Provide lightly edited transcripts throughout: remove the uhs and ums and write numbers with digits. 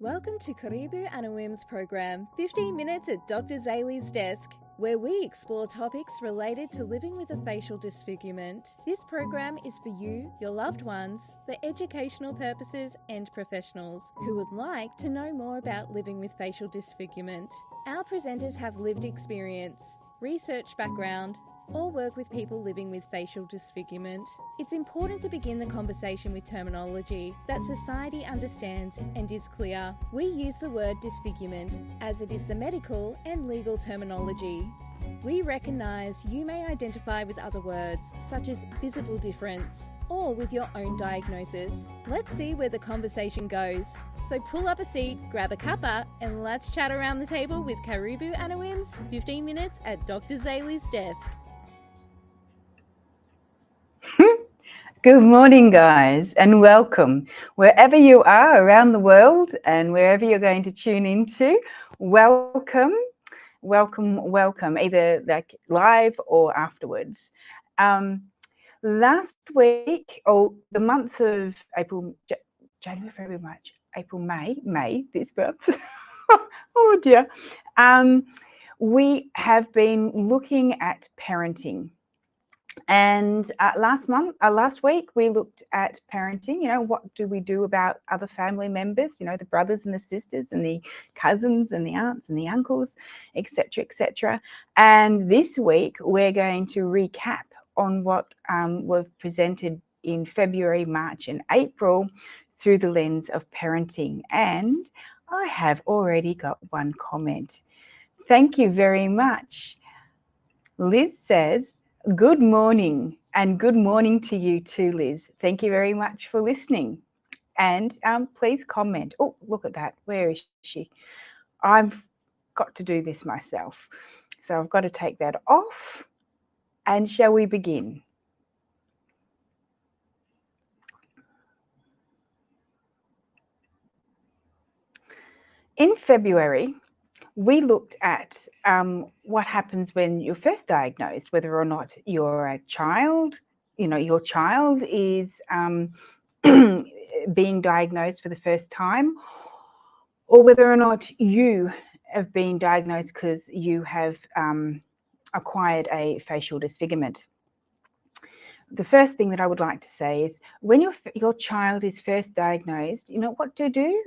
Welcome to Karibu Anawim's program, 15 Minutes at Dr. Zali's Desk, where we explore topics related to living with a facial disfigurement. This program is for you, your loved ones, for educational purposes and professionals who would like to know more about living with facial disfigurement. Our presenters have lived experience, research background, or work with people living with facial disfigurement. It's important to begin the conversation with terminology that society understands and is clear. We use the word disfigurement as it is the medical and legal terminology. We recognise you may identify with other words such as visible difference or with your own diagnosis. Let's see where the conversation goes. So pull up a seat, grab a cuppa, and let's chat around the table with Karibu Anawim's 15 Minutes at Dr. Zali's Desk. Good morning, guys, and welcome. Wherever you are around the world and wherever you're going to tune into, welcome, either like live or afterwards. Last week, or the month of April, January, February, March, April, May, this month, oh dear, we have been looking at parenting. And last week, we looked at parenting. You know, what do we do about other family members? You know, the brothers and the sisters and the cousins and the aunts and the uncles, etc., etc. And this week, we're going to recap on what was presented in February, March, and April through the lens of parenting. And I have already got one comment. Thank you very much. Liz says, good morning, and good morning to you too, Liz. Thank you very much for listening. And please comment. Oh, look at that. Where is she? I've got to do this myself. So I've got to take that off. And shall we begin? In February, we looked at what happens when you're first diagnosed, whether or not you're a child, you know, your child is being diagnosed for the first time, or whether or not you have been diagnosed because you have acquired a facial disfigurement. The first thing that I would like to say is when your child is first diagnosed, you know what to do?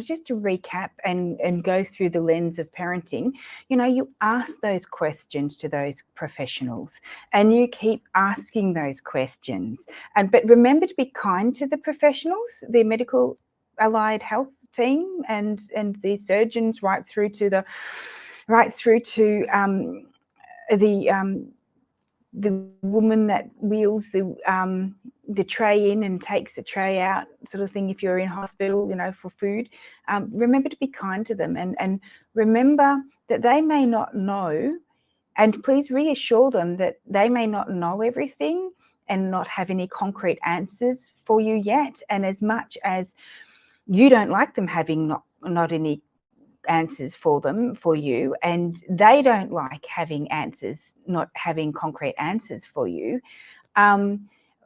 Just to recap and go through the lens of parenting, you know, you ask those questions to those professionals and you keep asking those questions. But remember to be kind to the professionals, the medical allied health team and the surgeons right through to the woman that wheels the tray in and takes the tray out, sort of thing, if you're in hospital, you know, for food. Remember to be kind to them and remember that they may not know, and please reassure them that they may not know everything and not have any concrete answers for you yet. And as much as you don't like them having not any answers for you, and they don't like having answers, not having concrete answers for you,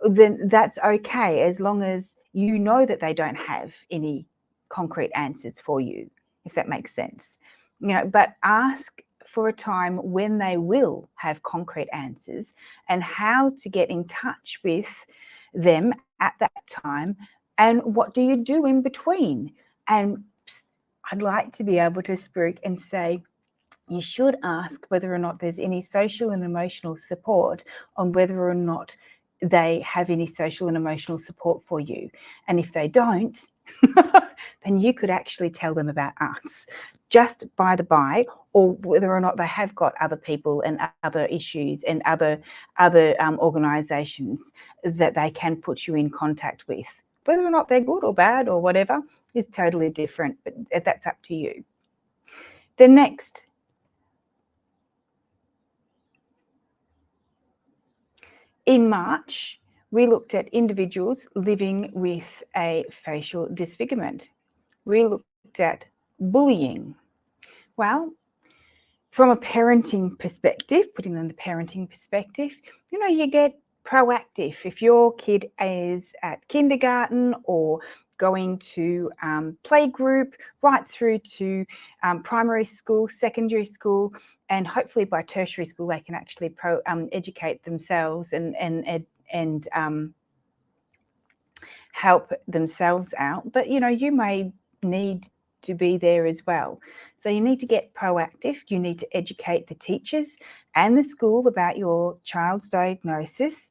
then that's okay, as long as you know that they don't have any concrete answers for you, if that makes sense. You know, but ask for a time when they will have concrete answers and how to get in touch with them at that time, and what do you do in between. And I'd like to be able to speak and say, you should ask whether or not there's any social and emotional support, on whether or not they have any social and emotional support for you. And if they don't, then you could actually tell them about us, just by the by, or whether or not they have got other people and other issues and other organisations that they can put you in contact with. Whether or not they're good or bad or whatever is totally different, but that's up to you. The next, in March, we looked at individuals living with a facial disfigurement. We looked at bullying. Well, from a parenting perspective, putting in the parenting perspective, you know, you get proactive. If your kid is at kindergarten or going to playgroup, right through to primary school, secondary school, and hopefully by tertiary school they can actually educate themselves and help themselves out. But you may need to be there as well. So you need to get proactive. You need to educate the teachers and the school about your child's diagnosis,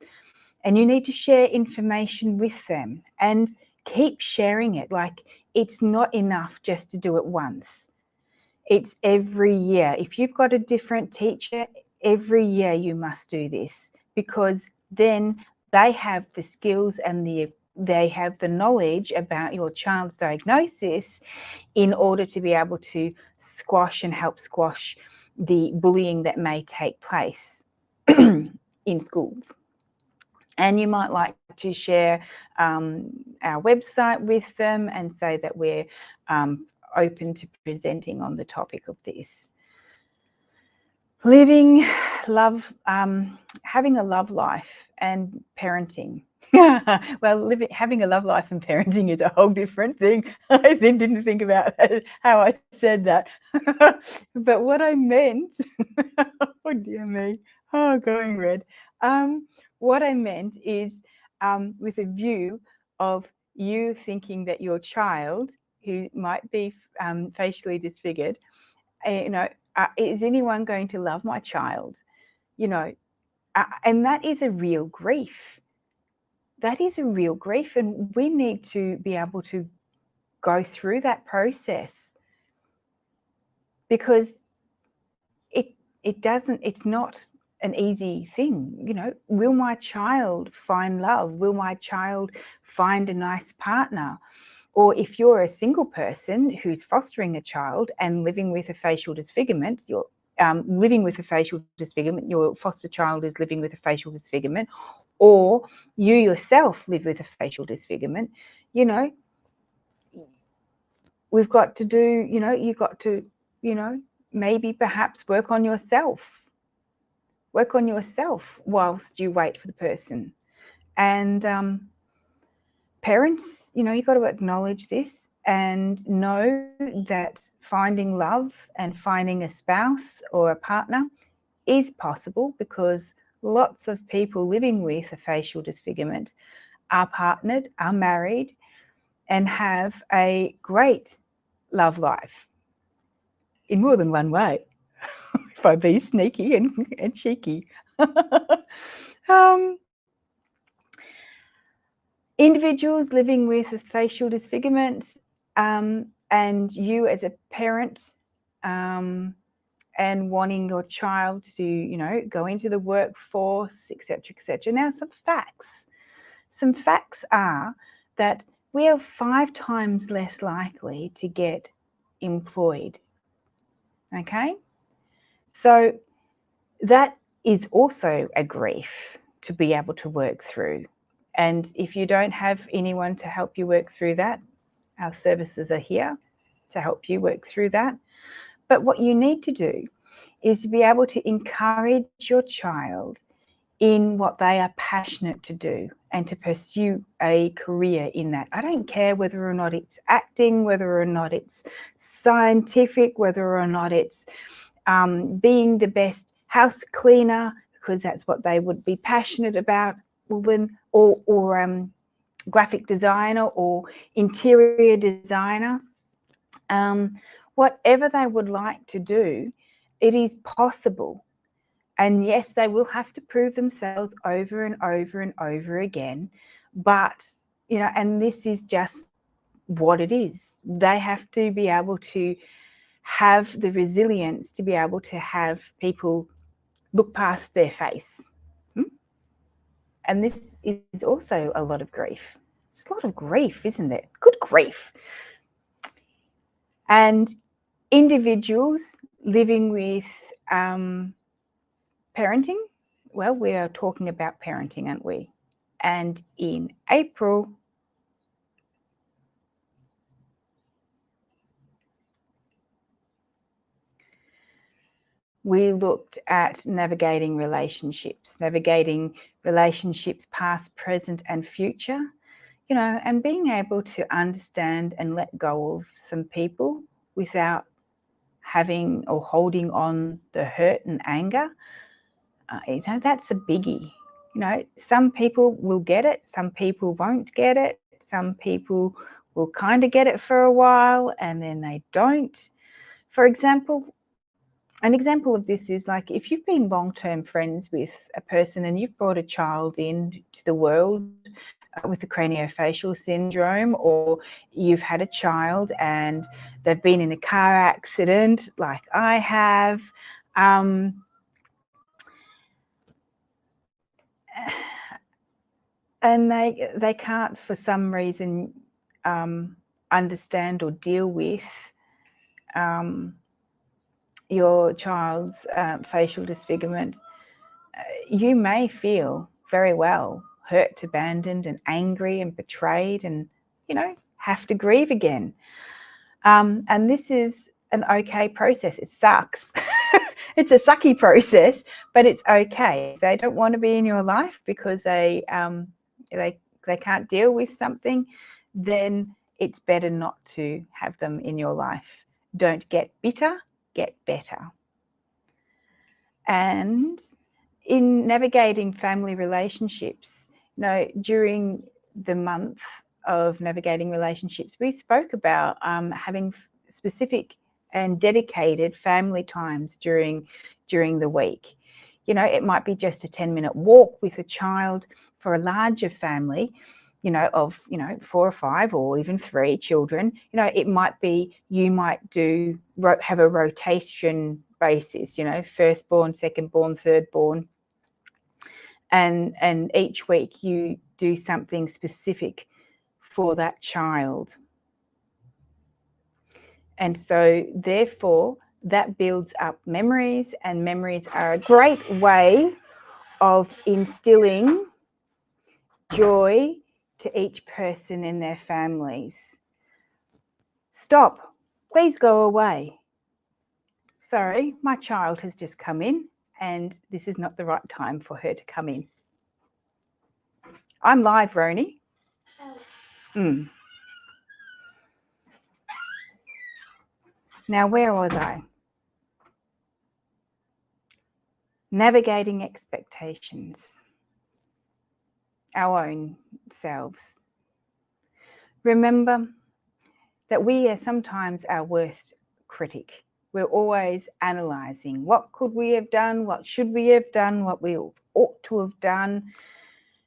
and you need to share information with them and keep sharing it. Like, it's not enough just to do it once. It's every year. If you've got a different teacher, every year you must do this, because then they have the skills and they have the knowledge about your child's diagnosis in order to be able to squash and help squash the bullying that may take place in schools. And you might like to share our website with them and say that we're open to presenting on the topic of this. Living, love, having a love life and parenting. Well, having a love life and parenting is a whole different thing. I didn't think about how I said that. But what I meant, oh dear me, going red. What I meant is with a view of you thinking that your child, who might be facially disfigured, is anyone going to love my child? And that is a real grief. That is a real grief, and we need to be able to go through that process, because it's not an easy thing. Will my child find love? Will my child find a nice partner? Or if you're a single person who's fostering a child and living with a facial disfigurement, you're living with a facial disfigurement, your foster child is living with a facial disfigurement, or you yourself live with a facial disfigurement, we've got to do, you've got to, maybe perhaps work on yourself whilst you wait for the person. And parents, you've got to acknowledge this and know that finding love and finding a spouse or a partner is possible, because lots of people living with a facial disfigurement are partnered, are married, and have a great love life in more than one way, if I be sneaky and cheeky. Individuals living with a facial disfigurement, and you as a parent, and wanting your child to, go into the workforce, etc., etc. Now, some facts are that we are 5 times less likely to get employed. Okay, so that is also a grief to be able to work through. And if you don't have anyone to help you work through that, our services are here to help you work through that. But what you need to do is to be able to encourage your child in what they are passionate to do and to pursue a career in that. I don't care whether or not it's acting, whether or not it's scientific, whether or not it's being the best house cleaner, because that's what they would be passionate about, or graphic designer or interior designer. Whatever they would like to do, it is possible. And yes, they will have to prove themselves over and over and over again. But, and this is just what it is. They have to be able to have the resilience to be able to have people look past their face. And this is also a lot of grief. It's a lot of grief, isn't it? Good grief. And individuals living with parenting, well, we are talking about parenting, aren't we? And in April, we looked at navigating relationships past, present, and future. and being able to understand and let go of some people without having or holding on the hurt and anger, that's a biggie. Some people will get it, some people won't get it, some people will kind of get it for a while and then they don't. For example, an example of this is like if you've been long-term friends with a person and you've brought a child into the world with the craniofacial syndrome, or you've had a child and they've been in a car accident like I have, and they can't for some reason understand or deal with your child's facial disfigurement, you may feel very well hurt, abandoned and angry and betrayed and, have to grieve again. And this is an okay process. It sucks. It's a sucky process, but it's okay. If they don't want to be in your life because they can't deal with something, then it's better not to have them in your life. Don't get bitter, get better. And in navigating family relationships, during the month of navigating relationships, we spoke about having specific and dedicated family times during the week. It might be just a 10-minute walk with a child. For a larger family, of 4 or 5 or even 3 children, it might be you might have a rotation basis, firstborn, secondborn, thirdborn, and each week you do something specific for that child. And so therefore that builds up memories, and memories are a great way of instilling joy to each person in their families. Stop, please go away. Sorry, my child has just come in and this is not the right time for her to come in. I'm live, Roni. Now, where was I? Navigating expectations, our own selves. Remember that we are sometimes our worst critic. We're always analysing what could we have done, what should we have done, what we ought to have done.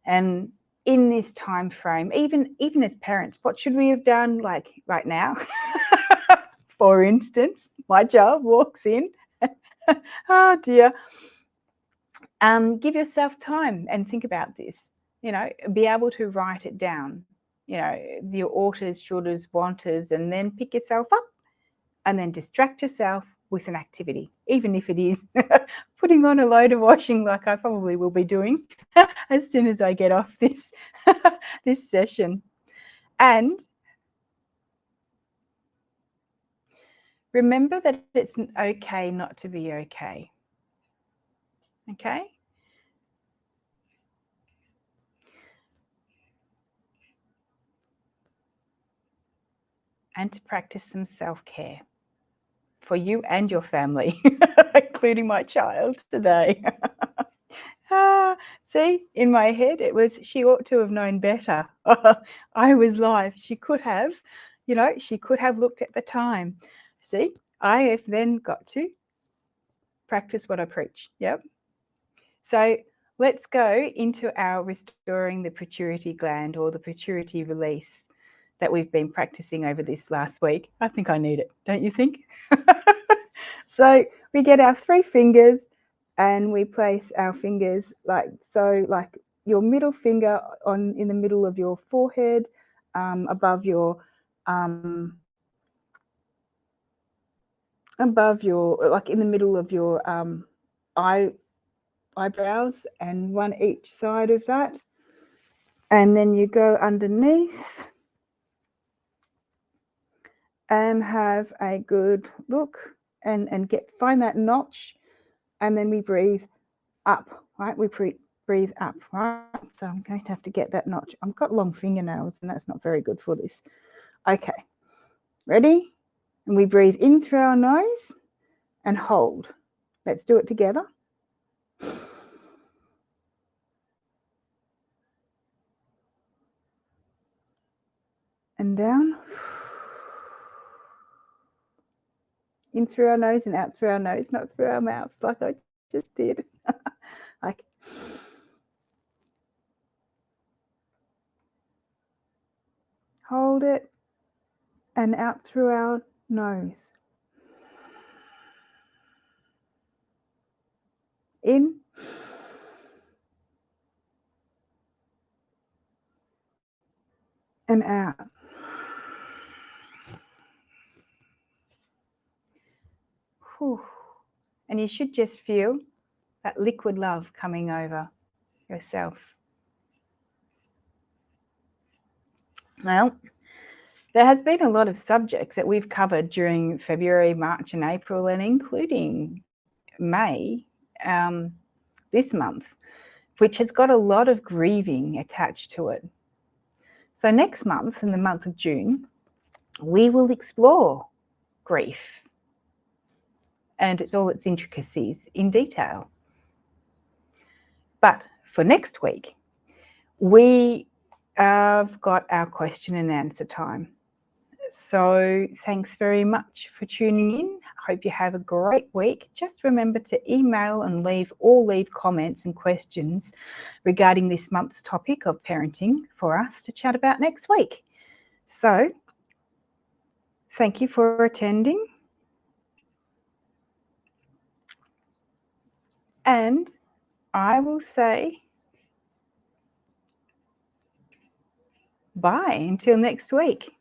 And in this time frame, even as parents, what should we have done? Like right now, for instance, my child walks in. Oh dear. Give yourself time and think about this. Be able to write it down. Your oughtas, shouldas, wantas, and then pick yourself up and then distract yourself with an activity, even if it is putting on a load of washing like I probably will be doing as soon as I get off this this session. And remember that it's okay not to be okay. Okay? And to practice some self-care for you and your family, including my child today. See, in my head, it was, she ought to have known better. I was live. She could have, she could have looked at the time. See, I have then got to practice what I preach. Yep. So let's go into our restoring the pituitary gland, or the pituitary release that we've been practicing over this last week. I think I need it, don't you think? So we get our 3 fingers and we place our fingers like so, like your middle finger in the middle of your forehead, above your like in the middle of your eyebrows, and one each side of that. And then you go underneath and have a good look and find that notch, and then we breathe up, right? We breathe up, right? So I'm going to have to get that notch. I've got long fingernails and that's not very good for this. Okay, ready? And we breathe in through our nose and hold. Let's do it together. And down. In through our nose and out through our nose, not through our mouths like I just did. Like, hold it and out through our nose. In. And out. Whew. And you should just feel that liquid love coming over yourself. Well, there has been a lot of subjects that we've covered during February, March and April, and including May this month, which has got a lot of grieving attached to it. So next month, in the month of June, we will explore grief and all its intricacies in detail. But for next week, we have got our question and answer time. So thanks very much for tuning in. I hope you have a great week. Just remember to email and leave comments and questions regarding this month's topic of parenting for us to chat about next week. So thank you for attending. And I will say bye until next week.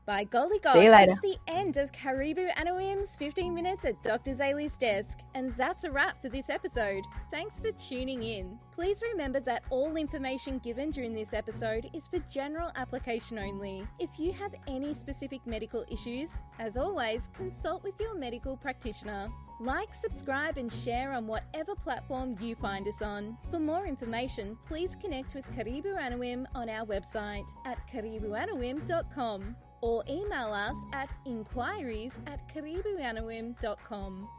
By golly gosh, See you later. that's the end of Karibu Anawim's 15 Minutes at Dr. Zali's Desk. And that's a wrap for this episode. Thanks for tuning in. Please remember that all information given during this episode is for general application only. If you have any specific medical issues, as always, consult with your medical practitioner. Like, subscribe and share on whatever platform you find us on. For more information, please connect with Karibu Anawim on our website at karibuanawim.com or email us at inquiries@karibuanawim.com.